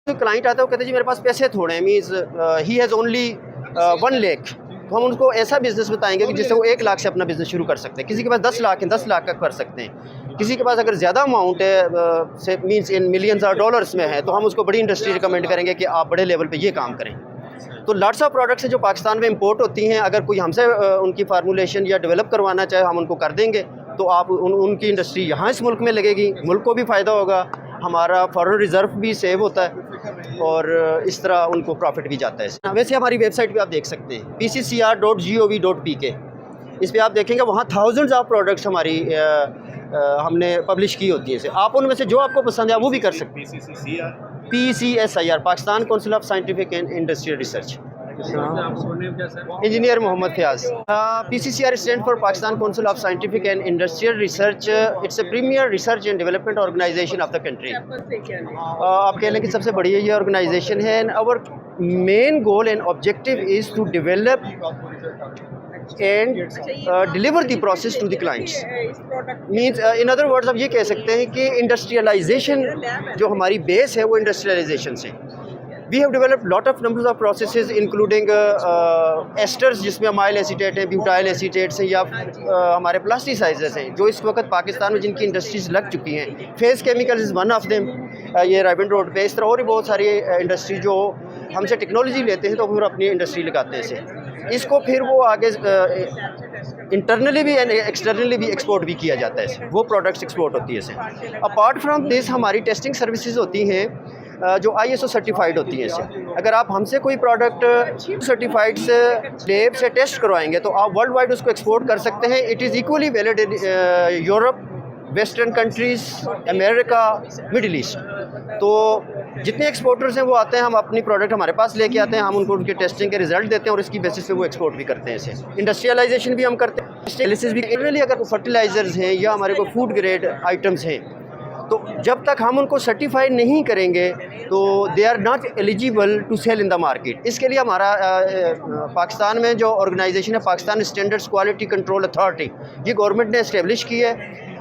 तो क्लाइंट आता है वो कहते हैं जी मेरे पास पैसे थोड़े हैं, means he has only 1 lakh, तो हम उनको ऐसा बिज़नेस बताएंगे कि जिससे वो 1 लाख से अपना बिज़नेस शुरू कर सकते हैं। किसी के पास 10 लाख है, 10 लाख का कर सकते हैं। किसी के पास अगर ज़्यादा अमाउंट है से मीन्स इन मिलियंस और डॉलर्स में है, तो हम उसको बड़ी इंडस्ट्री रिकमेंड करेंगे कि आप बड़े लेवल पे ये काम करें। तो लॉट्स ऑफ प्रोडक्ट्स हैं जो पाकिस्तान में इंपोर्ट होती हैं, अगर कोई हमसे उनकी फार्मूलेशन या डेवलप करवाना चाहे हम उनको कर देंगे, तो आप उनकी इंडस्ट्री यहाँ इस मुल्क में लगेगी, मुल्क को भी फ़ायदा होगा, हमारा फॉरेन रिज़र्व भी सेव होता है और इस तरह उनको प्रॉफिट भी जाता है। वैसे हमारी वेबसाइट पे आप देख सकते हैं pccr.gov.pk, इस पर आप देखेंगे वहाँ थाउजेंड्स ऑफ प्रोडक्ट्स हमारी हमने पब्लिश की होती है। आप उनमें से जो आपको पसंद है वो भी कर सकते हैं। PCSIR, Pakistan council of scientific and industrial research. Engineer Mohammad Fayaz. PCCR stand for Pakistan council of scientific and industrial research. It's a premier research and development organisation of the country. आप कह लें कि सबसे बड़ी ये ऑर्गेनाइजेशन है। And our main goal and objective is to develop and deliver the process to the clients. Means in other words आप ये कह सकते हैं कि इंडस्ट्रियलाइजेशन जो हमारी बेस है वो इंडस्ट्रियलाइजेशन से। We have developed lot of numbers of processes including esters जिसमें अमाइल एसीटेट हैं, ब्यूटाइल एसीटेट्स हैं, या हमारे प्लास्टिसाइजर्स हैं जो इस वक्त पाकिस्तान में जिनकी इंडस्ट्रीज लग चुकी हैं। Face chemicals is one of them. ये राइबन रोड पे इस तरह और भी बहुत सारी इंडस्ट्री जो हमसे टेक्नोलॉजी लेते हैं तो फिर अपनी इंडस्ट्री लगाते हैं इसे। इसको फिर वो आगे इंटरनली भी एंड एक्सटर्नली भी एक्सपोर्ट भी किया जाता है इसे, वो प्रोडक्ट्स एक्सपोर्ट होती है इसे। अपार्ट फ्राम दिस हमारी टेस्टिंग सर्विसेज होती हैं जो ISO सर्टिफाइड होती है इसे। अगर आप हमसे कोई प्रोडक्ट सर्टिफाइड से लैब से टेस्ट करवाएंगे तो आप वर्ल्ड वाइड उसको एक्सपोर्ट कर सकते हैं। It is equally valid in Europe, western countries, America, middle east. तो जितने एक्सपोर्टर्स हैं वो आते हैं, हम अपनी प्रोडक्ट हमारे पास लेके आते हैं, हम उनको उनके टेस्टिंग के रिजल्ट देते हैं और इसकी बेसिस पे वो एक्सपोर्ट भी करते हैं इसे। इंडस्ट्रियलाइजेशन भी हम करते हैं, एनालिसिस भी। जनरली अगर फर्टिलाइजर्स हैं या हमारे को फूड ग्रेड आइटम्स हैं, तो जब तक हम उनको सर्टिफाइड नहीं करेंगे तो they are not eligible to sell in the market. इसके लिए हमारा पाकिस्तान में जो ऑर्गेनाइजेशन है, Pakistan standards quality control authority, ये गवर्नमेंट ने इस्टेब्लिश की है।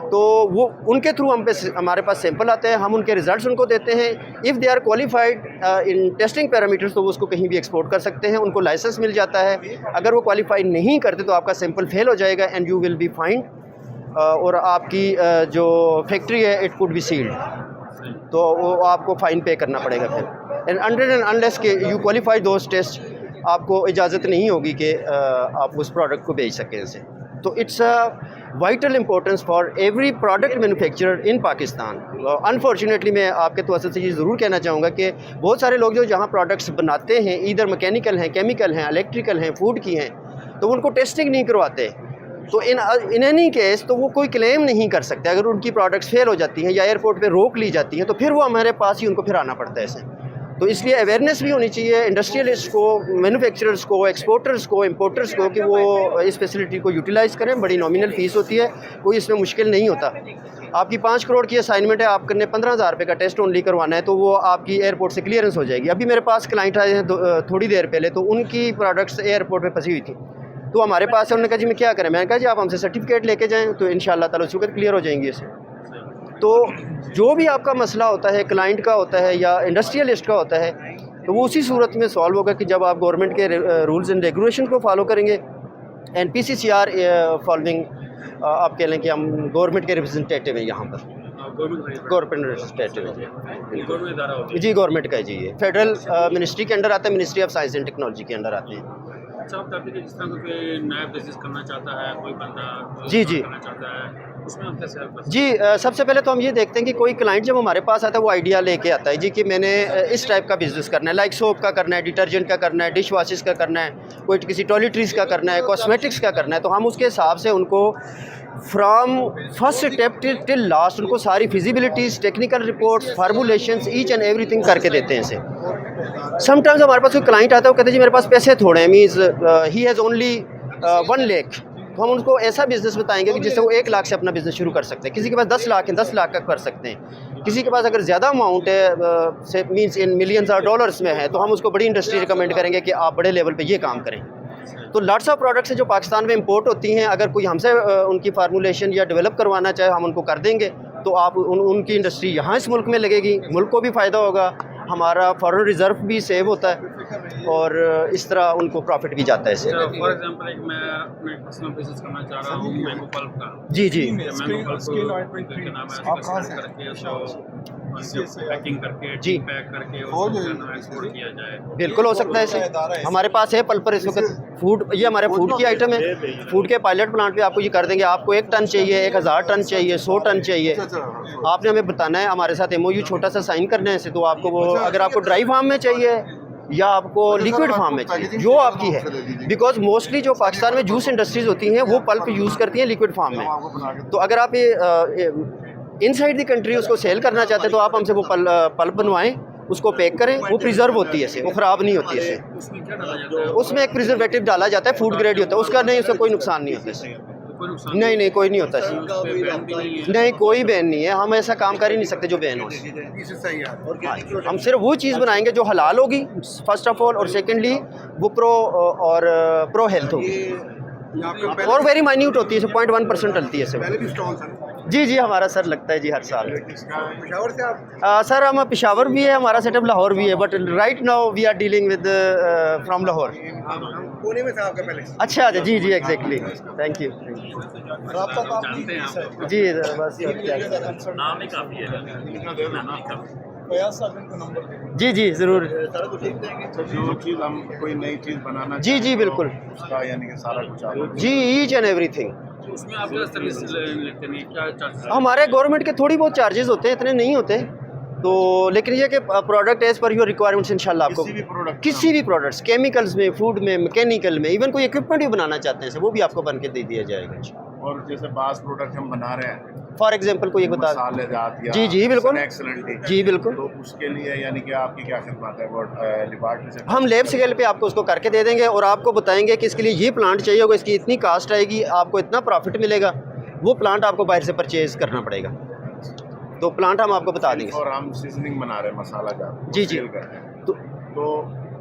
तो वो उनके थ्रू हमारे पास सैंपल आते हैं, हम उनके रिजल्ट्स उनको देते हैं। If they are qualified in testing parameters तो वो उसको कहीं भी एक्सपोर्ट कर सकते हैं, उनको लाइसेंस मिल जाता है। अगर वो क्वालिफाइड नहीं करते तो आपका सैंपल फेल हो जाएगा and you will be find, और आपकी जो फैक्ट्री है इट कुड बी सील्ड, तो वो आपको फ़ाइन पे करना पड़ेगा फिर। एंड अनटिल एंड अनलेस के यू क्वालिफाई दोज टेस्ट, आपको इजाज़त नहीं होगी कि आप उस प्रोडक्ट को बेच सकें इसे। तो it's a vital importance for every product manufacturer in Pakistan. Unfortunately मैं आपके तवज्जो से ये ज़रूर कहना चाहूँगा कि बहुत सारे लोग जो जहाँ प्रोडक्ट्स बनाते हैं, इधर मैकेनिकल हैं, केमिकल हैं, इलेक्ट्रिकल हैं, फूड की हैं, तो उनको टेस्टिंग नहीं करवाते। तो इन एनी केस तो वो कोई क्लेम नहीं कर सकते। अगर उनकी प्रोडक्ट्स फेल हो जाती हैं या एयरपोर्ट पे रोक ली जाती हैं तो फिर वो हमारे पास ही उनको फिर आना पड़ता है इसे। तो इसलिए अवेयरनेस भी होनी चाहिए इंडस्ट्रियलिस्ट को, मैन्युफैक्चरर्स को, एक्सपोर्टर्स को, इंपोर्टर्स को, कि वो इस फैसिलिटी को यूटिलाइज़ करें। बड़ी नॉमिनल फ़ीस होती है, कोई इसमें मुश्किल नहीं होता। आपकी 5 करोड़ की असाइनमेंट है, आपने 15,000 रुपये का टेस्ट ओनली करवाना है, तो वो आपकी एयरपोर्ट से क्लियरेंस हो जाएगी। अभी मेरे पास क्लाइंट आए हैं थोड़ी देर पहले, तो उनकी प्रोडक्ट्स एयरपोर्ट पर फंसी हुई थी, तो हमारे पास है। उन्होंने कहा जी मैं क्या करें? मैंने कहा जी आप हमसे सर्टिफिकेट लेके जाएं तो इंशाल्लाह ताला उसके क्लियर हो जाएंगी इसे। तो जो भी आपका मसला होता है, क्लाइंट का होता है या इंडस्ट्रियलिस्ट का होता है, तो वो उसी सूरत में सॉल्व होगा कि जब आप गवर्नमेंट के रूल्स एंड रेगुलेशन को फॉलो करेंगे। एंड PCCR फॉलोइंग, आप कह लें कि हम गवर्नमेंट के रिप्रेजेंटेटिव हैं यहाँ पर, गवर्नमेंट रिप्रेजेंटेटिव है जी, गवर्नमेंट का है जी। ये फेडरल मिनिस्ट्री के अंडर आता है, ministry of science and technology के अंडर आते हैं। अच्छा, आप करते हैं जिस तरह कोई नया बिजनेस करना चाहता है, कोई बंदा जी करना चाहता है, उसमें हम कैसे हेल्प कर सकते जी। सबसे पहले तो हम ये देखते हैं कि कोई क्लाइंट जब हमारे पास आता है वो आइडिया लेके आता है जी कि मैंने इस टाइप का बिज़नेस करना है, लाइक सोप का करना है, डिटर्जेंट का करना है, डिश वॉशेस का करना है, कोई किसी टॉयलेटरीज का करना है, कॉस्मेटिक्स का करना है। तो हम उसके हिसाब से उनको from first step till last उनको सारी फिजिबिलिटीज़, technical reports, फार्मूलेशंस, each and everything करके देते हैं इसे। समटाइम्स हमारे पास कोई क्लाइंट आता है वो कहते हैं जी मेरे पास पैसे थोड़े हैं, means he has only 1 lakh, तो हम उनको ऐसा बिज़नेस बताएंगे कि जिससे वो 1 लाख से अपना बिज़नेस शुरू कर सकते हैं। किसी के पास 10 लाख है, 10 लाख का कर सकते हैं। किसी के पास अगर ज़्यादा अमाउंट है से मीन्स इन मिलियंस और डॉलर्स में है, तो हम उसको बड़ी इंडस्ट्री रिकमेंड करेंगे कि आप बड़े लेवल पे ये काम करें। तो लॉट्स ऑफ प्रोडक्ट्स हैं जो पाकिस्तान में इंपोर्ट होती हैं, अगर कोई हमसे उनकी फार्मूलेशन या डेवलप करवाना चाहे हम उनको कर देंगे, तो आप उनकी इंडस्ट्री यहाँ इस मुल्क में लगेगी, मुल्क को भी फ़ायदा होगा, हमारा फॉरेन रिज़र्व भी सेव होता है और इस तरह उनको प्रॉफिट भी जाता है इससे। फॉर एग्जांपल एक मैं अपने पर्सनल बिजनेस करना चाह रहा हूँ मैंगो पल्प का। जी जी मैंगो पल्प को क्या नाम है उसको सेट करके उसको पैकिंग करके जी। पैक करके उसको एक्सपोर्ट किया जाए। बिल्कुल हो सकता है ऐसे। हमारे पास है पल्पर इस वक्त फूड, ये हमारे फूड की आइटम है। फूड के पायलट प्लांट पे आपको ये कर देंगे। आपको 1 टन चाहिए, 1000 टन चाहिए, 100 टन चाहिए, आपने हमें बताना है, हमारे साथ MOU छोटा सा साइन करना है। तो आपको वो अगर आपको ड्राई फार्म में चाहिए या आपको लिक्विड फार्म में चाहिए, जो आपकी है, बिकॉज मोस्टली जो पाकिस्तान में जूस इंडस्ट्रीज होती हैं वो पल्प यूज़ करती हैं लिक्विड फार्म में। तो अगर आप ये इनसाइड द कंट्री उसको सेल करना चाहते हैं तो आप हमसे वो पल्प बनवाएं, उसको पैक करें, वो प्रिजर्व होती है, इसे वो ख़राब नहीं होती है। उसमें क्या डाला जाता है? उसमें एक प्रिजर्वेटिव डाला जाता है, फूड ग्रेड होता है उसका, नहीं उसका कोई नुकसान नहीं होता इससे। कोई नुकसान नहीं नहीं कोई नहीं होता उस इससे। पे बैन भी नहीं है। नहीं कोई बैन नहीं है, हम ऐसा काम कर ही नहीं सकते जो बैन हो। हम सिर्फ वो चीज़ बनाएंगे जो हलाल होगी फर्स्ट ऑफ ऑल, और सेकेंडली वो प्रो हेल्थ होगी और वेरी माइन्यूट होती है, 0.1% डलती है सिर्फ। जी जी हमारा सर लगता है जी हर साल। पेशावर से आप सर हम पेशावर भी है, हमारा सेटअप लाहौर भी है, but right now we are dealing with from Lahore. हम पुणे में था आपका पहले। अच्छा जी जी एग्जैक्टली, थैंक यू राब्ता तो आप जानते हैं आप जी। बस क्या- नाम ही काफ़ी है नाम काफ़ी। फयाज साहब इनको नंबर देंगे। जी जी ज़रूर। जो चीज़ हम कोई नई चीज़ बनाना जी जी बिल्कुल उसका यानी कि सारा कुछ आप जी, ईच एंड एवरीथिंग। उसमें आप क्या सर्विस लेते हैं, क्या चार्ज? हमारे गवर्नमेंट के थोड़ी बहुत चार्जेस होते हैं, इतने नहीं होते तो, लेकिन ये कि product as per your requirements इंशाल्लाह आपको किसी भी प्रोडक्ट्स, केमिकल्स में, फूड में, मैकेनिकल में, इवन कोई इक्विपमेंट भी बनाना चाहते हैं वो भी आपको बन के दे दिया जाएगा। और जैसे बास प्रोडक्ट हम बना रहे हैं फॉर एग्जांपल कोई एक बता मसाले जात या जी जी बिल्कुल एक्सेलेंट जी बिल्कुल। तो उसके लिए यानी कि आपकी क्या खिदमत है वो डिपार्टमेंट से हम लेब स्केल पे आपको उसको करके दे देंगे और आपको बताएंगे कि इसके लिए ये प्लांट चाहिए होगा, इसकी इतनी कास्ट आएगी, आपको इतना प्रॉफिट मिलेगा। वो प्लांट आपको बाहर से परचेज करना पड़ेगा, तो प्लांट हम आपको बता देंगे। और हम सीजनिंग बना रहे हैं मसाला जात जी जी। सेल कर रहे हैं तो तो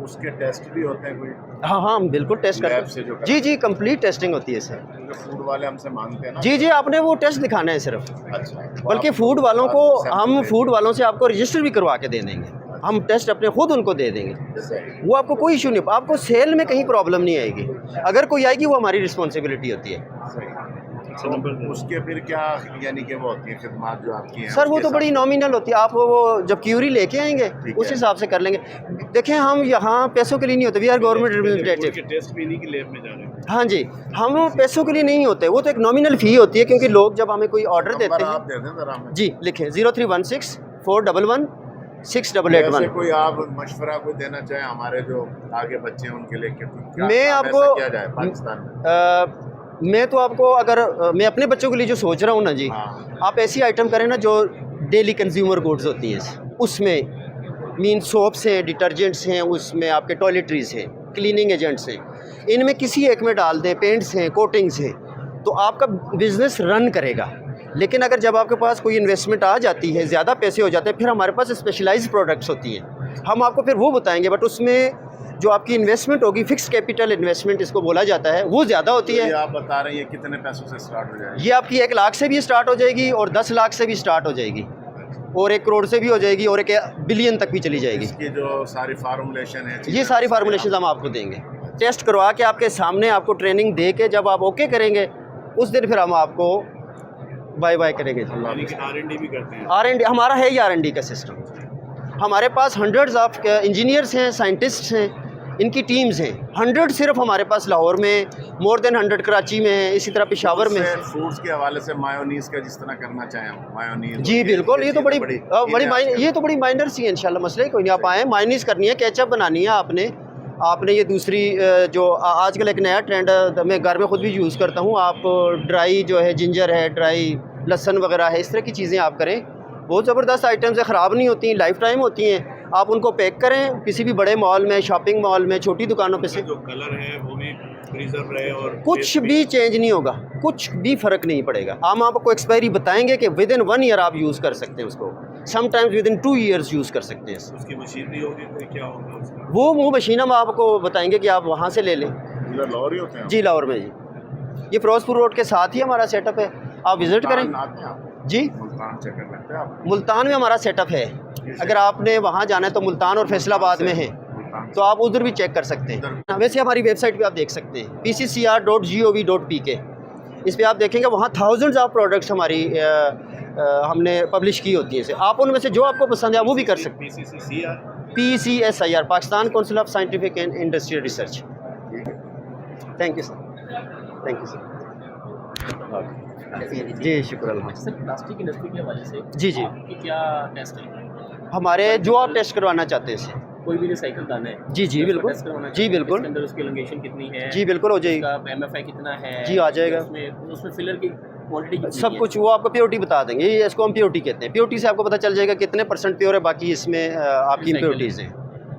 उसके टेस्ट भी होते हैं कोई हाँ हाँ हम बिल्कुल टेस्ट लैब से करते जो हैं। जी जी कंप्लीट टेस्टिंग होती है सर। क्योंकि फूड वाले हमसे मांगते हैं ना। जी जी आपने वो टेस्ट दिखाना है सिर्फ, अच्छा बल्कि फूड वालों को हम फूड वालों से आपको रजिस्टर भी करवा के दे देंगे, हम टेस्ट अपने खुद उनको दे देंगे, वो आपको कोई इशू नहीं, आपको सेल में कहीं प्रॉब्लम नहीं आएगी। अगर कोई आएगी वो हमारी रिस्पॉन्सिबिलिटी होती है। तो उसके फिर क्या यानी कि वो होती है खिदमत जो आपकी है सर वो उसके तो बड़ी साथ- नॉमिनल होती है, आप वो जब क्यूरी लेके आएंगे ठीक उस है। हिसाब से कर लेंगे। देखें हम यहाँ पैसों के लिए नहीं होते, we are government representative. Test भी नहीं की लैब में जा रहे हैं। हाँ जी, हम पैसों के लिए नहीं होते, वो तो एक नॉमिनल फ़ी होती है, क्योंकि लोग जब हमें कोई ऑर्डर देते नंबर हैं। आप दे दें जरा हमें। जी लिखें 0316 411 6881। ऐसे कोई आप मशवरा कोई देना चाहें हमारे जो आगे बच्चे हैं उनके लिए कि क्या मैं काम आपको- ऐसा किया जाए पाकिस्तान में? मैं तो आपको अगर मैं अपने बच्चों के लिए जो सोच रहा हूँ ना जी, हाँ। आप ऐसी आइटम करें ना जो डेली कंज्यूमर गुड्स होती हैं, उसमें मीन सोप्स हैं, डिटर्जेंट्स हैं, उसमें आपके टॉयलेटरीज़ हैं, क्लीनिंग एजेंट्स हैं, इनमें किसी एक में डाल दें, पेंट्स हैं, कोटिंग्स हैं, तो आपका बिज़नेस रन करेगा। लेकिन अगर जब आपके पास कोई इन्वेस्टमेंट आ जाती है, ज़्यादा पैसे हो जाते हैं, फिर हमारे पास स्पेशलाइज्ड प्रोडक्ट्स होती हैं, हम आपको फिर वो बताएंगे, बट उसमें जो आपकी इन्वेस्टमेंट होगी, फिक्स कैपिटल इन्वेस्टमेंट इसको बोला जाता है, वो ज़्यादा होती तो है। ये आप बता रहे हैं ये कितने पैसों से स्टार्ट हो जाएगा? ये आपकी 1 लाख से भी स्टार्ट हो जाएगी और 10 लाख से भी स्टार्ट हो जाएगी और 1 करोड़ से भी हो जाएगी और 1 बिलियन तक भी चली जाएगी। इसकी जो सारी फार्मूलेशन है ये सारी फार्मूलेशन हम आपको देंगे, टेस्ट करवा के आपके सामने, आपको ट्रेनिंग दे के जब आप ओके करेंगे उस दिन फिर हम आपको बाय बाय करेंगे। यानी कि R&D भी करते हैं। R&D हमारा है ही, R&D का सिस्टम। हमारे पास हंड्रेड्स ऑफ इंजीनियर्स हैं, साइंटिस्ट्स हैं, इनकी टीम्स हैं, 100 सिर्फ हमारे पास लाहौर में, मोर देन 100 कराची में है, इसी तरह पेशावर में है। फूड्स के हवाले से मायोनीज का जिस तरह करना चाहें हम, मायोनीज जी बिल्कुल, ये तो बड़ी माइनर सी है, इंशाल्लाह मसले कोई नहीं। आप आएँ, मायोनीज करनी है, केचप बनानी है आपने ये दूसरी जो आजकल एक नया ट्रेंड मैं घर में ख़ुद भी यूज़ करता हूँ, आप ड्राई जो है जिंजर है, ड्राई लहसुन वगैरह है, इस तरह की चीज़ें आप करें, बहुत ज़बरदस्त आइटम्स है, ख़राब नहीं होती, लाइफ टाइम होती हैं। आप उनको पैक करें किसी भी बड़े मॉल में, शॉपिंग मॉल में, छोटी दुकानों पे से, जो कलर है वो भी प्रिजर्व रहे और कुछ भी चेंज नहीं होगा, कुछ भी फ़र्क नहीं पड़ेगा। हम आपको एक्सपायरी बताएंगे कि विद इन 1 ईयर आप यूज़ कर सकते हैं उसको, sometimes with in 2 years use कर सकते हैं। उसकी मशीनरी होगी तो क्या होगा उसका? वो मशीन हम आपको बताएंगे कि आप वहाँ से ले लें। लाहौर ही होते हैं? जी लाहौर में जी, ये फिरोजपुर रोड के साथ ही हमारा सेटअप है, आप विज़िट करें। आते हैं आप? जी मुल्तान चक्कर लगता है आप मुल्तान में हमारा सेटअप है, अगर आपने वहाँ जाना है तो मुल्तान और फैसलाबाद में है, मुल्तान तो आप उधर भी चेक कर सकते हैं। वैसे हमारी वेबसाइट पे आप देख सकते हैं pccr.gov.pk, इस पे आप देखेंगे वहाँ थाउजेंड्स ऑफ प्रोडक्ट्स हमारी हमने पब्लिश की होती हैं। आप उनमें से जो आपको पसंद है वो भी कर सकते हैं। PCSIR, Pakistan council of scientific and industrial research. Thank you sir, thank you sir. जी शुक्र अल्लाह। सर प्लास्टिक इंडस्ट्री के हवाले से जी जी आपके क्या टेस्ट है? हमारे जो आप टेस्ट करवाना चाहते हैं सर। कोई भी रिसाइकल दाना है जी जी उसका बिल्कुल, टेस्ट करवाना जी चाहते हैं, बिल्कुल, इसके अंदर उसकी एलोंगेशन कितनी है, जी बिल्कुल हो जाएगी, उसका MFI कितना है, जी आ जाएगा, उसमें फिलर की क्वांटिटी कितनी सब है? कुछ वो आपको प्योरिटी बता देंगे। ये इसको हम प्योरिटी कहते हैं। प्योरिटी से आपको पता चल जाएगा कितने % प्योर है, बाकी इसमें आपकी Recycle इम्प्योरिटीज़ हैं।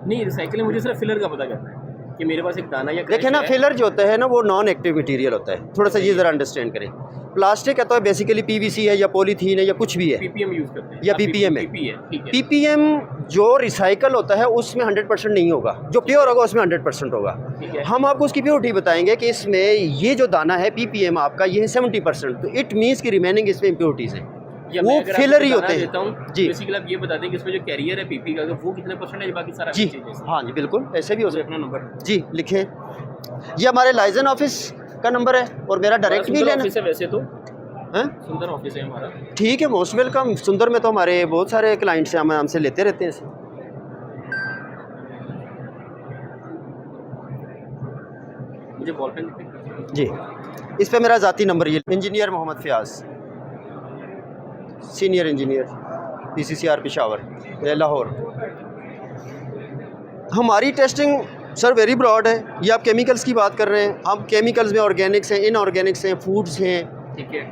नहीं रिसाइकल में मुझे सिर्फ फिलर का पता करना है कि मेरे पास एक दाना या देखिए ना, क्रैश है, फिलर जो होता है ना वो नॉन एक्टिव मटेरियल होता है, थोड़ा सा ये ज़रा अंडरस्टैंड करें। प्लास्टिक है तो बेसिकली PVC है या पॉलीथीन है या कुछ भी है, PPM यूज़ करते हैं या PPM है। PP है, ठीक है। PPM जो रिसाइकल होता है उसमें 100% नहीं होगा, जो प्योर होगा उसमें 100% होगा। ठीक है। हम आपको उसकी प्योरिटी बताएंगे कि इसमें ये जो दाना है PPM आपका ये है 70%, तो इट मीन्स कि रिमेनिंग इसमें इम्प्योरिटीज़ हैं, या वो मैं अगर फिलर ही आपको होते दाना हैं। देता हूँ जी बेसिकली आप ये बता दें कि इसमें जो कैरियर है PP का वो कितने % है, बाकी सारा जी चीज़ें। हाँ जी बिल्कुल, ऐसे भी हो सकता अपना नंबर है। जी लिखें, ये हमारे लाइजन ऑफिस का नंबर है और मेरा डायरेक्ट भी लेना ऑफिस है वैसे तो, है। सुंदर ऑफिस है हमारा। ठीक है, मोस्ट वेलकम। सुंदर में तो हमारे बहुत सारे क्लाइंट्स हैं, हम हमसे लेते रहते हैं इसे। मुझे बॉल पेन जी इस पे मेरा ज़ाती नंबर ये, engineer Mohammad Fayaz, senior engineer PCCR Peshawar Lahore. हमारी टेस्टिंग सर वेरी ब्रॉड है। ये आप केमिकल्स की बात कर रहे हैं, हम केमिकल्स में ऑर्गेनिक्स हैं, इनऑर्गेनिक्स हैं, फूड्स हैं, ठीक है।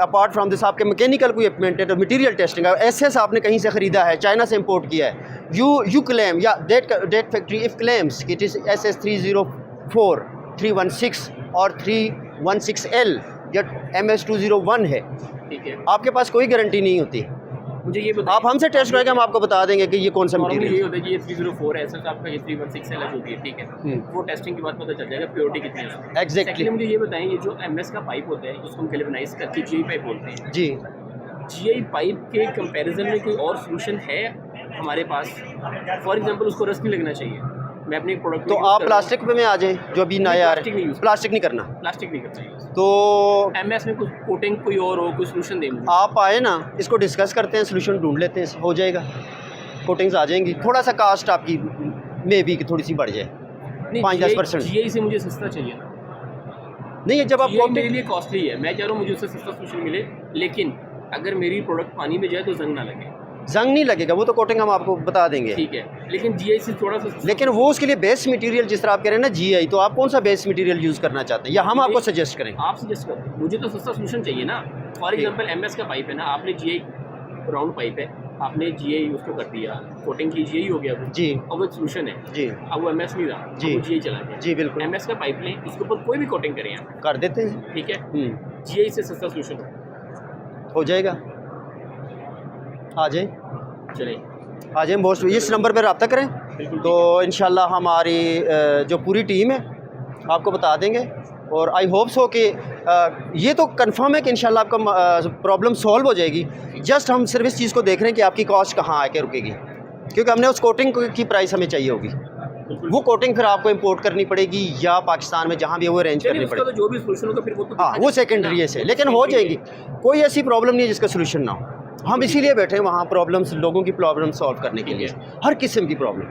अपार्ट फ्राम दिस आपके मैकेनिकल कोई इक्विपमेंट है तो मटेरियल टेस्टिंग है। एसएस आपने कहीं से ख़रीदा है, चाइना से इंपोर्ट किया है, यू क्लेम या that factory if claims it is SS 304, 316 और 316L या MS 201 है, ठीक है। आपके पास कोई गारंटी नहीं होती। मुझे ये बताइए, आप हमसे टेस्ट करके हम आपको बता देंगे कि ये कौन सा नॉर्मली मटेरियल ये होता है कि ये 304 है, ऐसा आपका ये 316 है जो भी है, ठीक है। वो टेस्टिंग के बाद पता चल जाएगा प्योरिटी कितनी है उसमें। Exactly. Secondly, मुझे ये बताएं, ये जो MS का पाइप होता है जिसको हम गैल्वेनाइज करके GI पाइप बोलते हैं, जी। GI पाइप के कंपैरिजन में कोई और सॉल्यूशन है हमारे पास? फॉर एग्जांपल उसको रस्ट नहीं लगना चाहिए, मैं अपने प्रोडक्ट तो आप प्लास्टिक पे में आ जाएं, जो अभी नया आ रहा है, प्लास्टिक नहीं करना। प्लास्टिक नहीं करना चाहिए, तो MS में कुछ कोटिंग कोई और हो, कोई सोल्यूशन दें मुझे। आप आए ना, इसको डिस्कस करते हैं, सोल्यूशन ढूंढ लेते हैं, हो जाएगा, कोटिंग्स आ जाएंगी। थोड़ा सा कास्ट आपकी मे बी कि थोड़ी सी बढ़ जाए, 5-10%। GI से मुझे सस्ता चाहिए ना, नहीं है जब आप GI मेरे लिए कॉस्टली है, मैं चाह रहा हूँ मुझे उससे सस्ता सोल्यूशन मिले, लेकिन अगर मेरी प्रोडक्ट पानी में जाए तो जंग ना लगे। जंग नहीं लगेगा, वो तो कोटिंग हम आपको बता देंगे, ठीक है, लेकिन GI से थोड़ा सा लेकिन वो उसके लिए बेस मटेरियल जिस तरह आप कह रहे हैं ना GI, तो आप कौन सा बेस मटेरियल यूज़ करना चाहते हैं या हम आपको सजेस्ट करें? आप सजेस्ट करो, मुझे तो सस्ता सोल्यूशन चाहिए ना। फॉर एग्जांपल MS का पाइप है ना, आपने GI राउंड पाइप है, आपने GI उसको कर दिया, कोटिंग की GI हो गया वो जी। अब वो एक सोल्यूशन है जी अब वो MS नहीं रहा, जी। अब वो GI चला गया। जी बिल्कुल, MS का पाइप लें, उसके ऊपर कोई भी कोटिंग करें आप, कर देते हैं, ठीक है, GI से सस्ता सोल्यूशन हो जाएगा। आ जाए, चले। आ जाए, मोस्ट इस नंबर पर रब्ता करें बिल्कुल तो इंशाल्लाह हमारी जो पूरी टीम है आपको बता देंगे। और आई होप सो कि ये तो कंफर्म है कि इंशाल्लाह आपका प्रॉब्लम सॉल्व हो जाएगी। जस्ट हम सिर्फ इस चीज़ को देख रहे हैं कि आपकी कॉस्ट कहाँ आके रुकेगी, क्योंकि हमने उस कोटिंग की प्राइस हमें चाहिए होगी। वो कोटिंग फिर आपको इंपोर्ट करनी पड़ेगी या पाकिस्तान में जहाँ भी है वो अरेंज करनी उसका तो पड़ेगी। जो भी सोल्यूशन होगा फिर वो तो हाँ वो सेकेंडरी है से, लेकिन हो जाएगी। कोई ऐसी प्रॉब्लम नहीं है जिसका सोल्यूशन ना हो। हम इसीलिए बैठे हैं वहाँ प्रॉब्लम्स, लोगों की प्रॉब्लम सॉल्व करने के लिए। हर किस्म की प्रॉब्लम,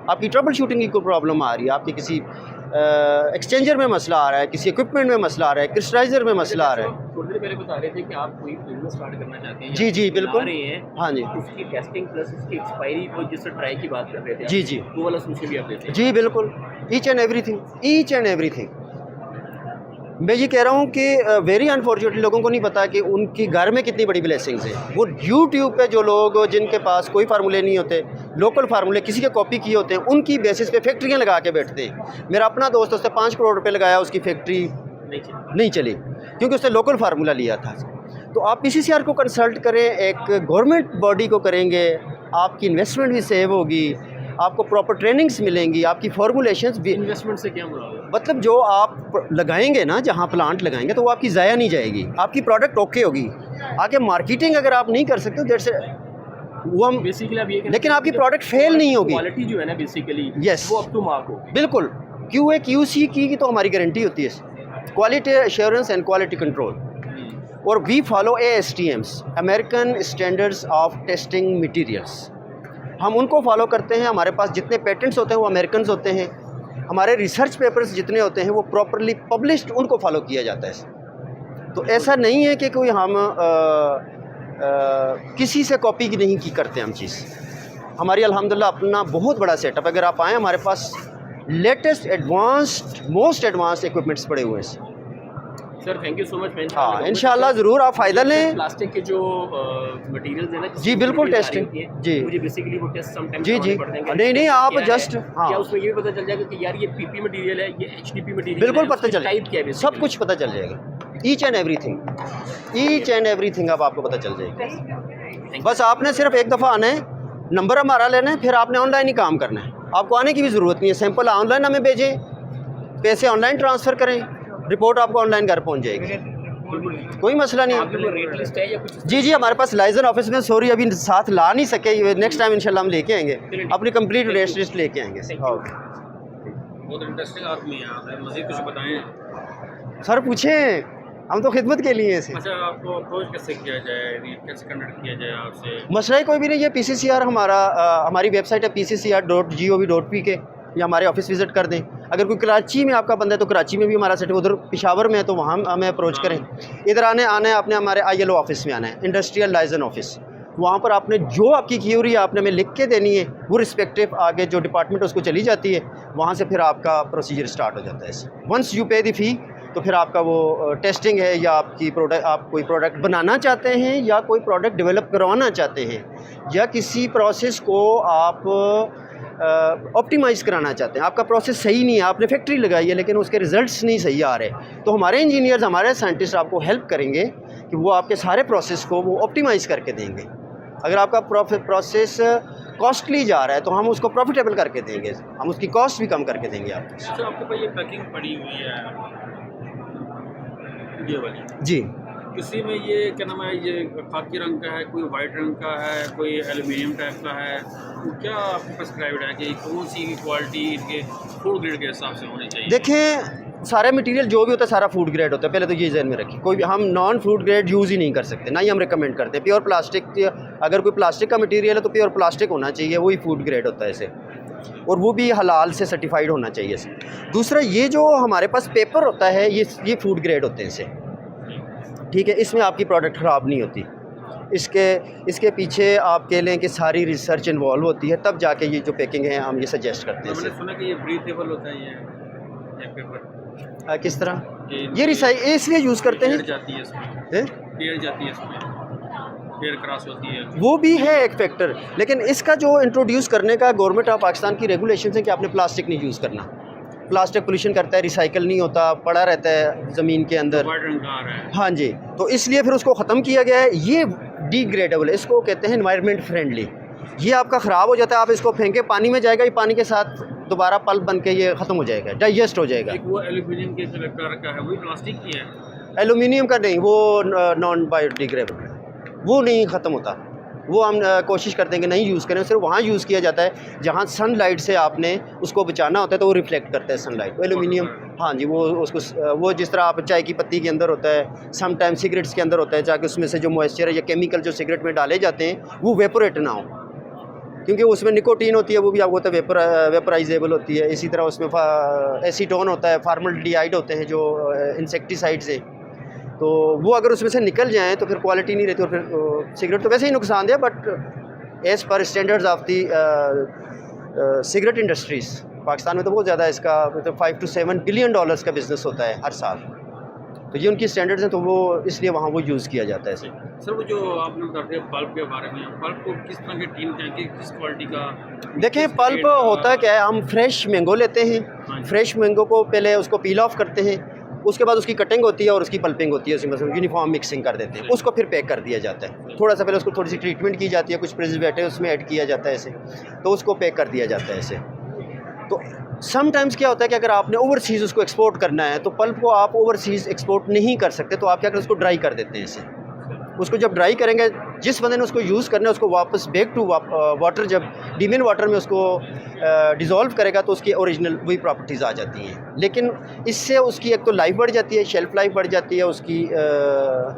आपकी ट्रबल शूटिंग की कोई प्रॉब्लम आ रही है, आपकी किसी एक्सचेंजर में मसला आ रहा है, किसी इक्विपमेंट में मसला आ रहा है, क्रिस्टलाइजर में मसला आ रहा है। थोड़ी देर पहले बता रहे थे कि आप कोई बिजनेस स्टार्ट करना चाहते हैं, जी जी बिल्कुल, बना रहे हैं, हाँ जी उसकी टेस्टिंग प्लस उसकी एक्सपायरी को जिससे ट्राई की बात कर रहे थे आप, जी जी वो वाला सोल्यूशन भी आप देते हैं। जी बिल्कुल, ईच एंड एवरीथिंग। मैं ये कह रहा हूँ कि वेरी अनफॉर्चुनेटली लोगों को नहीं पता कि उनकी घर में कितनी बड़ी ब्लेसिंग्स हैं। वो यूट्यूब पे जो लोग जिनके पास कोई फार्मूले नहीं होते, लोकल फार्मूले किसी के कॉपी किए होते हैं, उनकी बेसिस पे फैक्ट्रियाँ लगा के बैठते हैं। मेरा अपना दोस्त, उसने 5 करोड़ रुपये लगाया, उसकी फैक्ट्री नहीं चली क्योंकि उसने लोकल फार्मूला लिया था। तो आप PCCR को कंसल्ट करें, एक गवर्नमेंट बॉडी को करेंगे, आपकी इन्वेस्टमेंट भी सेव होगी, आपको प्रॉपर ट्रेनिंग्स मिलेंगी, आपकी फॉर्मुलेशंस भी। इन्वेस्टमेंट से क्या मुराद है? मतलब जो आप लगाएंगे ना, जहाँ प्लांट लगाएंगे तो वो आपकी ज़ाया नहीं जाएगी, आपकी प्रोडक्ट ओके होगी। आगे मार्केटिंग अगर आप नहीं कर सकते हो दैट्स वो हम बेसिकली आप ये कहना लेकिन चाहते आपकी हैं कि प्रोडक्ट फेल नहीं होगी। क्वालिटी जो है ना बेसिकली Yes. वो अप टू मार्क होगी। बिल्कुल QA QC की तो हमारी गारंटी होती है, quality assurance and quality control. और we follow ASTMs, American standards of testing materials. हम उनको फॉलो करते हैं। हमारे पास जितने पेटेंट्स होते हैं वो अमेरिकन होते हैं, हमारे रिसर्च पेपर्स जितने होते हैं वो प्रॉपरली पब्लिश्ड, उनको फॉलो किया जाता है। तो ऐसा नहीं है कि कोई हम किसी से कॉपी की नहीं की करते हम चीज़। हमारी अल्हम्दुलिल्लाह अपना बहुत बड़ा सेटअप, अगर आप आएँ हमारे पास latest advanced most advanced equipments पड़े हुए हैं। Sir thank you so much. हाँ इंशाल्लाह ज़रूर आप फ़ायदा लें। प्लास्टिक के जो मटेरियल्स है ना जी बिल्कुल टेस्टिंग जी मुझे बेसिकली वो टेस्ट समटाइम्स जी नहीं आप जस्ट हाँ क्या उसमें ये भी पता चल जाएगा कि यार ये PP मटेरियल है, ये HDP मटेरियल बिल्कुल पता चल टाइप क्या है, सब कुछ पता चल जाएगा। ईच एंड एवरीथिंग अब आपको पता चल जाएगा। बस आपने सिर्फ एक दफ़ा आना है, नंबर हमारा लेना है, फिर आपने ऑनलाइन ही काम करना है। आपको आने की भी ज़रूरत नहीं है, सैंपल ऑनलाइन हमें भेजें, पैसे ऑनलाइन ट्रांसफ़र करें, रिपोर्ट आपको ऑनलाइन घर पहुंच जाएगी, कोई मसला नहीं आपके पास रेट लिस्ट है या कुछ? जी हमारे पास लाइजन ऑफिस में सॉरी अभी साथ ला नहीं सके, नेक्स्ट टाइम इंशाल्लाह हम लेके आएंगे, अपनी कंप्लीट रेट लिस्ट लेके आएंगे। बहुत इंटरेस्टिंग आदमी है आप, मज़ीद कुछ बताएं। सर पूछें, हम तो खिदमत के लिए हैं। अच्छा आपको अप्रोच कैसे किया जाए, कैसे कंडक्ट किया जाए आपसे? मसला ही कोई भी नहीं, ये PCCR हमारी वेबसाइट है pccr.gov.pk, या हमारे ऑफिस विज़िट कर दें। अगर कोई कराची में आपका बंदा है तो कराची में भी हमारा सेट, उधर पेशावर में है तो वहाँ हमें अप्रोच करें। इधर आना है आपने हमारे ILO ऑफिस में आना है, इंडस्ट्रियल लाइजन ऑफिस। वहाँ पर आपने जो आपकी क्यूरी आपने हमें लिख के देनी है, वो रिस्पेक्टिव आगे जो डिपार्टमेंट उसको चली जाती है, वहाँ से फिर आपका प्रोसीजर स्टार्ट हो जाता है। वंस यू पे द फी तो फिर आपका वो टेस्टिंग है, या आपकी प्रोडक्ट आप कोई प्रोडक्ट बनाना चाहते हैं या कोई प्रोडक्ट डेवलप करवाना चाहते हैं, या किसी प्रोसेस को आप ऑप्टिमाइज़ कराना चाहते हैं, आपका प्रोसेस सही नहीं है, आपने फैक्ट्री लगाई है लेकिन उसके रिज़ल्ट्स नहीं सही आ रहे, तो हमारे इंजीनियर्स हमारे साइंटिस्ट आपको हेल्प करेंगे कि वो आपके सारे प्रोसेस को वो ऑप्टिमाइज़ करके देंगे। अगर आपका प्रोसेस कॉस्टली जा रहा है तो हम उसको प्रॉफिटेबल करके देंगे, हम उसकी कॉस्ट भी कम करके देंगे आपको। अच्छा आपके पास ये पैकिंग पड़ी हुई है ये वाली जी, इसी में ये क्या नाम है, ये खाकी रंग का है, कोई वाइट रंग का है, कोई एल्युमिनियम टाइप का है, तो क्या आपको प्रिस्क्राइब्ड है कि कौन सी क्वालिटी इनके फूड ग्रेड के हिसाब से होनी चाहिए? देखें सारे मटेरियल जो भी होता है सारा फूड ग्रेड होता है, पहले तो ये ज़हन में रखिए। कोई भी हम नॉन फूड ग्रेड यूज़ ही नहीं कर सकते, ना ही हम रिकमेंड करते। प्योर प्लास्टिक, अगर कोई प्लास्टिक का मटेरियल है तो प्योर प्लास्टिक होना चाहिए, वही फूड ग्रेड होता है इसे, और वो भी हलाल से सर्टिफाइड होना चाहिए इसे। दूसरा ये जो हमारे पास पेपर होता है ये फूड ग्रेड होते हैं इसे, ठीक है, इसमें आपकी प्रोडक्ट ख़राब नहीं होती। इसके पीछे आप कह लें कि सारी रिसर्च इन्वॉल्व होती है, तब जाके ये जो पैकिंग है हम ये सजेस्ट करते हैं। मैंने सुना कि ये ब्रीथेबल होता है ये पेपर। किस तरह ये इसलिए यूज़ करते हैं, जाती है इसमें, एयर जाती है इसमें, एयर क्रॉस होती है, वो भी है एक फैक्टर। लेकिन इसका जो इंट्रोड्यूस करने का गवर्नमेंट ऑफ पाकिस्तान की रेगुलेशन है कि आपने प्लास्टिक नहीं यूज़ करना। प्लास्टिक पोल्यूशन करता है, रिसाइकल नहीं होता, पड़ा रहता है ज़मीन के अंदर। वाइट रंग का आ रहा है। हाँ जी, तो इसलिए फिर उसको ख़त्म किया गया है। ये डिग्रेडेबल है, इसको कहते हैं एनवायरनमेंट फ्रेंडली। ये आपका ख़राब हो जाता है, आप इसको फेंके पानी में जाएगा, ये पानी के साथ दोबारा पल्प बन के ये ख़त्म हो जाएगा, डाइजेस्ट हो जाएगा। एक वो एल्युमिनियम के कलर का है, वही प्लास्टिक की है? एल्युमिनियम का नहीं, वो नॉन बायोडिग्रेडेबल, वो नहीं ख़त्म होता। वो हम कोशिश करते हैं कि नहीं यूज़ करें, सिर्फ वहाँ यूज़ किया जाता है जहाँ सनलाइट से आपने उसको बचाना होता है, तो वो रिफ्लेक्ट करता है सनलाइट। तो एल्युमिनियम हाँ जी, वो जिस तरह आप चाय की पत्ती के अंदर होता है, समटाइम सिगरेट्स के अंदर होता है, ताकि उसमें से जो मॉइस्चर है या केमिकल जो सिगरेट में डाले जाते हैं वो वेपोरेट ना हो, क्योंकि उसमें निकोटीन होती है, वो भी आपको होता है वेपराइजेबल होती है। इसी तरह उसमें एसीटोन होता है, फार्मल्डिहाइड होते हैं जो इंसेक्टिसाइड्स हैं, तो वो अगर उसमें से निकल जाएँ तो फिर क्वालिटी नहीं रहती, और फिर सिगरेट तो वैसे ही नुकसानदेह, but as per standards of the cigarette industries Pakistan में तो बहुत ज़्यादा इसका मतलब $5 to $7 बिलियन का बिज़नेस होता है हर साल, तो ये उनकी स्टैंडर्ड्स हैं, तो वो इसलिए वहाँ वो यूज़ किया जाता है। सर वो जो आपने बताते हैं पल्प के बारे में, पल्प को किस तरह की टीम चाहिए, किस क्वालिटी का? देखें पल्प होता क्या है, हम फ्रेश मैंगो लेते हैं, फ्रेश मैंगो को पहले उसको पील ऑफ करते हैं, उसके बाद उसकी कटिंग होती है और उसकी पल्पिंग होती है, उसमें यूनिफॉर्म मिक्सिंग कर देते हैं, उसको फिर पैक कर दिया जाता है। थोड़ा सा पहले उसको थोड़ी सी ट्रीटमेंट की जाती है, कुछ प्रिजर्वेटिव उसमें ऐड किया जाता है ऐसे, तो उसको पैक कर दिया जाता है ऐसे। तो समटाइम्स क्या होता है कि अगर आपने ओवरसीज़ उसको एक्सपोर्ट करना है तो पल्प को आप ओवरसीज़ एक्सपोर्ट नहीं कर सकते, तो आप क्या करें, उसको ड्राई कर देते हैं इसे, उसको जब ड्राई करेंगे, जिस बंदे ने उसको यूज़ करना है उसको वापस बैक टू वाटर, जब डीमिन वाटर में उसको डिज़ोल्व करेगा तो उसकी ओरिजिनल वही प्रॉपर्टीज़ आ जाती हैं। लेकिन इससे उसकी एक तो लाइफ बढ़ जाती है, शेल्फ़ लाइफ बढ़ जाती है, उसकी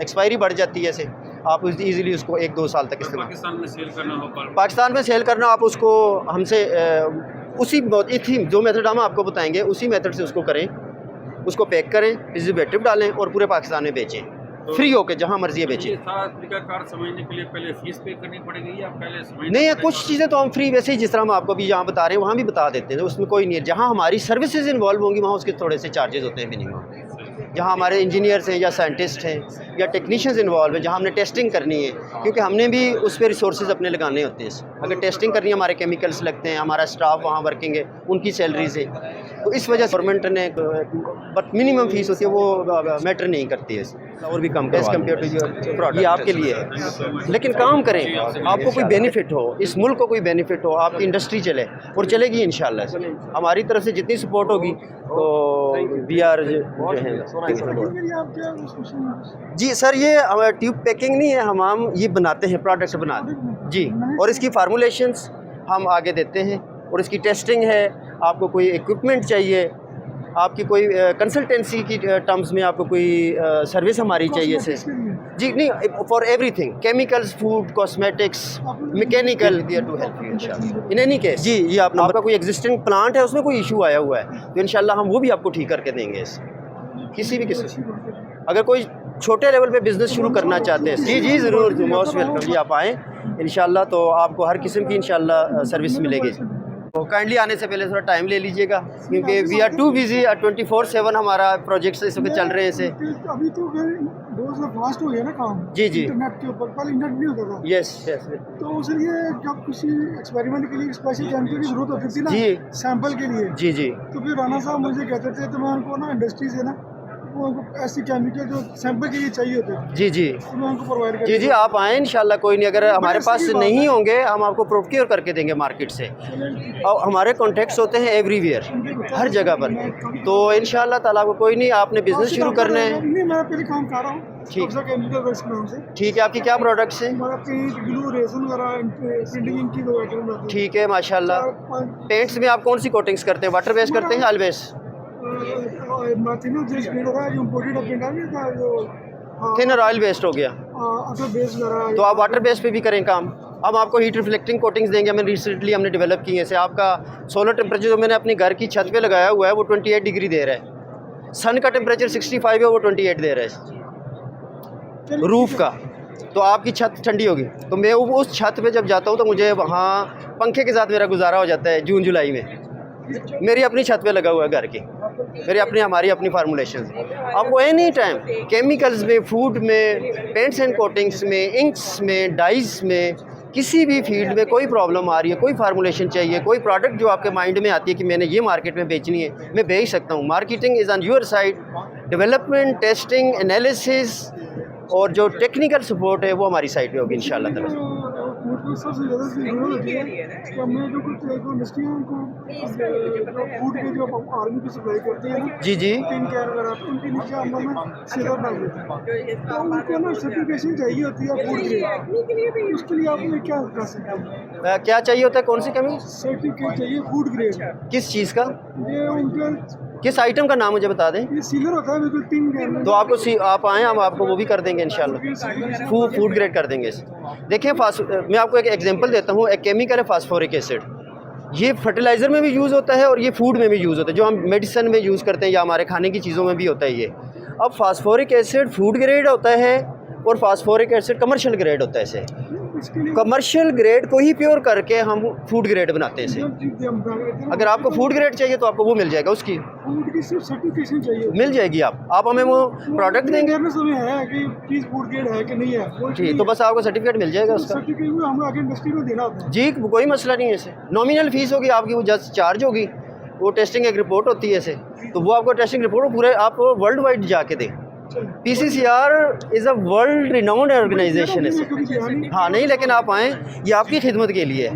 एक्सपायरी बढ़ जाती है। ऐसे आप ईज़िली उसको 1-2 साल तक इस्तेमाल। पाकिस्तान में सेल करना हो पाकिस्तान में सेल करना, आप उसको हमसे उसी जो मेथड हम आपको बताएंगे उसी मेथड से उसको करें, उसको पैक करें, प्रिजर्वेटिव डालें और पूरे पाकिस्तान में बेचें, फ्री होके जहाँ मर्जी बेचें। ये सारा तरीकाकार समझने के लिए पहले फीस पे करनी पड़ेगी या पहले समझ नहीं है, कुछ चीज़ें तो हम फ्री वैसे ही जिस तरह हम आपको अभी यहाँ बता रहे हैं वहाँ भी बता देते हैं, उसमें कोई नहीं है। जहाँ हमारी सर्विसेज इन्वॉल्व होंगी वहाँ उसके थोड़े से चार्जेस होते हैं मिनिमम। जहाँ हमारे इंजीनियर्स हैं या साइंटिस्ट हैं या टेक्नीशियंस इन्वॉल्व हैं, जहाँ हमने टेस्टिंग करनी है, क्योंकि हमने भी उस पर रिसोर्सेज अपने लगाने होते हैं। अगर टेस्टिंग करनी है, हमारे केमिकल्स लगते हैं, हमारा स्टाफ वहाँ वर्किंग है, उनकी सैलरीज है, तो इस वजह से गवर्नमेंट ने बट मिनिमम फीस होती है, वो मैटर नहीं करती है और भी कम as compare to your product. ये आपके लिए है, लेकिन काम करें, आपको कोई बेनिफिट हो, इस मुल्क को कोई बेनिफिट हो, आपकी इंडस्ट्री चले और चलेगी इंशाल्लाह। हमारी तरफ से जितनी सपोर्ट होगी तो वी आर जो है। जी सर, ये ट्यूब पैकिंग नहीं है, हम ये बनाते हैं, प्रोडक्ट बनाते हैं जी, और इसकी फार्मूलेशंस हम आगे देते हैं और इसकी टेस्टिंग है। आपको कोई इक्विपमेंट चाहिए, आपकी कोई कंसल्टेंसी की टर्म्स में आपको कोई सर्विस हमारी चाहिए से जी, नहीं, for everything, chemicals, food, cosmetics, mechanical, we are to help you इंशाल्लाह इन एनी केस। जी, ये आपका कोई एग्जिस्टिंग प्लांट है उसमें कोई इशू आया हुआ है तो इंशाल्लाह हम वो भी आपको ठीक करके देंगे। किसी भी किसी अगर कोई छोटे लेवल पे बिज़नेस शुरू करना चाहते हैं, जी जी ज़रूर, मोस्ट वेलकम जी, आप आएँ इंशाल्लाह, तो आपको हर किस्म की इंशाल्लाह सर्विस मिलेगी। तो काइंडली आने से पहले थोड़ा टाइम ले लीजिएगा क्योंकि वी आर टू बिजी, 24/7 हमारा प्रोजेक्ट्स इस वक्त चल रहे हैं। इसे अभी तो बहुत फास्ट हो गया ना काम, जी जी, इंटरनेट के ऊपर, पहले इंटरनेट नहीं होता था। यस यस, तो उसलिए जब किसी एक्सपेरिमेंट के लिए स्पेशल जानकारी की जरूरत होती थी ना, जी, सैंपल के लिए, जी जी, तो फिर राना साहब मुझे कहते थे, तो मैं उनको ना इंडस्ट्री से ना वो ऐसी केमिकल जो सैंपल के लिए चाहिए होते हैं, जी जी, तो मैं उनको प्रोवाइड कर जी जी, आप आएँ इंशाल्लाह, कोई नहीं, अगर हमारे पास नहीं होंगे हम आपको प्रोक्योर करके देंगे मार्केट से, और हमारे कॉन्टेक्ट्स होते हैं एवरीवेयर, हर जगह पर, तो इंशाल्लाह ताला को कोई नहीं, आपने बिजनेस शुरू करना है। नहीं, मैं पहले काम कर रहा हूँ ठीक, केमिकल वर्क्स नाम से। ठीक है, आपकी क्या प्रोडक्ट्स हैं? हमारा पेंट, ग्लू, रेजन वगैरह, प्रिंटिंग इनकी दो आइटम आती है। ठीक है, माशाल्लाह। पेंट्स में आप कौन सी कोटिंग्स करते हैं, वाटर बेस करते हैं, ऑयल बेस? मार्टिनो जो पेंट होता है, जो इम्पोर्टेड पेंट आ गया था, जो थिनर ऑयल बेस्ड हो गया, अदर बेस वगैरह, तो आप वाटर बेस पे भी करें काम। हम आपको हीट रिफ्लेक्टिंग कोटिंग्स देंगे, हमने रिसेंटली हमने डेवलप की है। से आपका सोलर टेम्परेचर जो मैंने अपनी घर की छत पे लगाया हुआ है वो 28 डिग्री दे रहा है, सन का टेम्परेचर 65 है, वो 28 दे रहा है रूफ़ का, तो आपकी छत ठंडी होगी। तो मैं उस छत पे जब जाता हूँ तो मुझे वहाँ पंखे के साथ मेरा गुजारा हो जाता है जून जुलाई में। मेरी अपनी छत पे लगा हुआ है घर की, हमारी अपनी फार्मूलेशन। आपको एनी टाइम केमिकल्स में, फूड में, पेंट्स एंड कोटिंग्स में, इंक्स में, डाइज में, किसी भी फील्ड में कोई प्रॉब्लम आ रही है, कोई फार्मूलेशन चाहिए, कोई प्रोडक्ट जो आपके माइंड में आती है कि मैंने ये मार्केट में बेचनी है, मैं बेच सकता हूँ। Marketing is on your side, development, testing, analysis और जो टेक्निकल सपोर्ट है वो हमारी साइड पे होगी इंशाल्लाह ताला। सबसे ज़्यादा जरूरत होती है कि हमें जो कुछ इंडस्ट्री है उनको फूड के जो आर्मी की सप्लाई करते हैं ना, जी जी, टिन कैन वगैरह, तो उनके नीचे हम लोग ना सिरप डाल देते हैं, तो उनको ना सर्टिफिकेशन चाहिए होती है फूड ग्रेड। उसके लिए आप क्या कर सकते हैं? क्या चाहिए होता है, कौन सी कमी? सर्टिफिकेट चाहिए फूड ग्रेड। किस चीज़ का, ये उनके किस आइटम का नाम मुझे बता दें। ये सीलर होता है बिल्कुल टिन कैन, तो आपको आप आएँ, हम आपको वो भी कर देंगे इंशाल्लाह, फूड ग्रेड कर देंगे। देखिए, मैं आपको एक एग्जांपल देता हूँ। एक केमिकल है फास्फोरिक एसिड, ये फर्टिलाइज़र में भी यूज़ होता है और ये फूड में भी यूज़ होता है, जो हम मेडिसिन में यूज़ करते हैं या हमारे खाने की चीज़ों में भी होता है ये। अब फास्फोरिक एसिड फूड ग्रेड होता है और फास्फोरिक एसिड कमर्शियल ग्रेड होता है। इसे कमर्शियल ग्रेड को ही प्योर करके हम फूड ग्रेड बनाते हैं इसे। अगर आपको फूड ग्रेड चाहिए तो आपको वो मिल जाएगा, उसकी फूड की सिर्फ सर्टिफिकेशन चाहिए, मिल जाएगी। आप हमें वो प्रोडक्ट देंगे, है कि चीज़ फूड ग्रेड है कि नहीं है, जी, तो बस आपको सर्टिफिकेट मिल जाएगा उसका। सर्टिफिकेट हमें आगे इंडस्ट्री में देना होता है। जी, कोई मसला नहीं है। इसे नॉमिनल फीस होगी आपकी, वो जस्ट चार्ज होगी, वो टेस्टिंग एक रिपोर्ट होती है इसे, तो वो आपको टेस्टिंग रिपोर्ट पूरे आप वर्ल्ड वाइड जाके दें। PCCR is a world renowned organisation है। हाँ नहीं, लेकिन आप आएँ, ये आपकी खिदमत के लिए है।